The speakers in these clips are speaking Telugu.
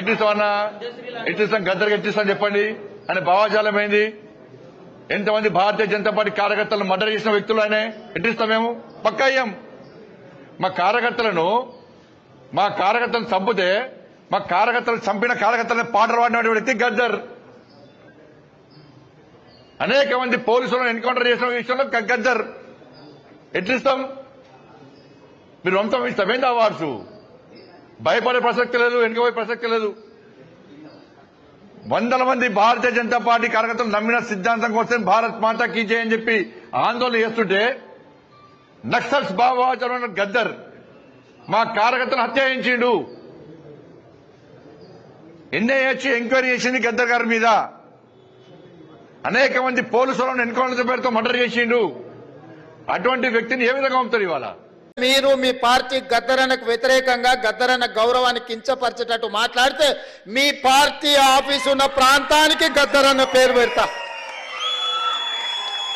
ఎట్టిస్తామన్నా ఎట్టిస్తాం గద్దరికి ఎట్టిస్తాం చెప్పండి అని భావాజాలం ఏంది? ఎంతమంది భారతీయ జనతా పార్టీ కార్యకర్తలను మర్డర్ చేసిన వ్యక్తులు ఆయన ఎట్టిస్తాం మేము? పక్కా అయ్యాం. మా కార్యకర్తలను చంపితే మా కార్యకర్తలు చంపిన కార్యకర్తలను పాటలు పాడిన వ్యక్తి గద్దర్. అనేక మంది పోలీసులను ఎన్కౌంటర్ చేసిన విషయంలో గద్దర్. ఎట్లిస్తాం? మీరు వంశం ఇస్తామేంటి అవార్డ్స్? భయపడే ప్రసక్తి లేదు, వెనుకపోయే ప్రసక్తి లేదు. వందల మంది భారతీయ జనతా పార్టీ కార్యకర్తలు నమ్మిన సిద్ధాంతం కోసం భారత్ మాతా కీ జై అని చెప్పి ఆందోళన చేస్తుంటే నక్సల్స్ భావోద్వేగ గద్దర్ మా కార్యకర్తలు హత్య చేయించిండు. ఎన్ఐఏ ఎంక్వైరీ చేసింది గద్దర్ గారి మీద. అనేక మంది పోలీసులను ఎన్కౌంటర్ పేరుతో మర్డర్ చేసిండు. అటువంటి వ్యక్తిని ఏ విధంగా పంపుతారు ఇవాళ? మీరు మీ పార్టీ గద్దరన్నకు వ్యతిరేకంగా గద్దరన్న గౌరవాన్ని కించపరిచేటట్టు మాట్లాడితే మీ పార్టీ ఆఫీసు ఉన్న ప్రాంతానికి గద్దరన్న పేరు పెడతా.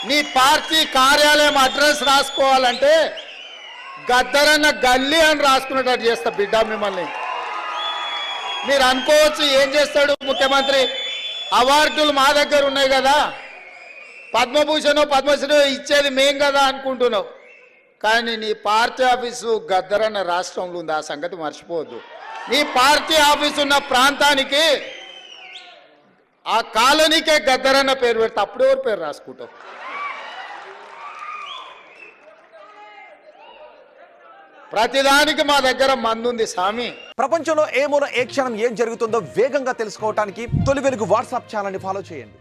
మీ పార్టీ కార్యాలయం అడ్రస్ రాసుకోవాలంటే గద్దరన్న గల్లీ అని రాసుకునేటట్టు చేస్తా బిడ్డ మిమ్మల్ని. మీరు అనుకోవచ్చు ఏం చేస్తాడు ముఖ్యమంత్రి, అవార్డులు మా దగ్గర ఉన్నాయి కదా, పద్మభూషణ్ పద్మశ్రీ ఇచ్చేది మేం కదా అనుకుంటున్నావు. కానీ నీ పార్టీ ఆఫీసు గద్దరన్న రాష్ట్రంలో ఉంది, ఆ సంగతి మర్చిపోవద్దు. నీ పార్టీ ఆఫీసు ఉన్న ప్రాంతానికి ఆ కాలనీకే గద్దరన్న పేరు పెడితే అప్పుడు ఎవరు పేరు రాసుకుంటావు? ప్రతిదానికి మా దగ్గర మందుంది స్వామి. ప్రపంచంలో ఏ మూల ఏ క్షణం ఏం జరుగుతుందో వేగంగా తెలుసుకోవడానికి తొలి వెలుగు వాట్సాప్ ఛానల్ని ఫాలో చేయండి.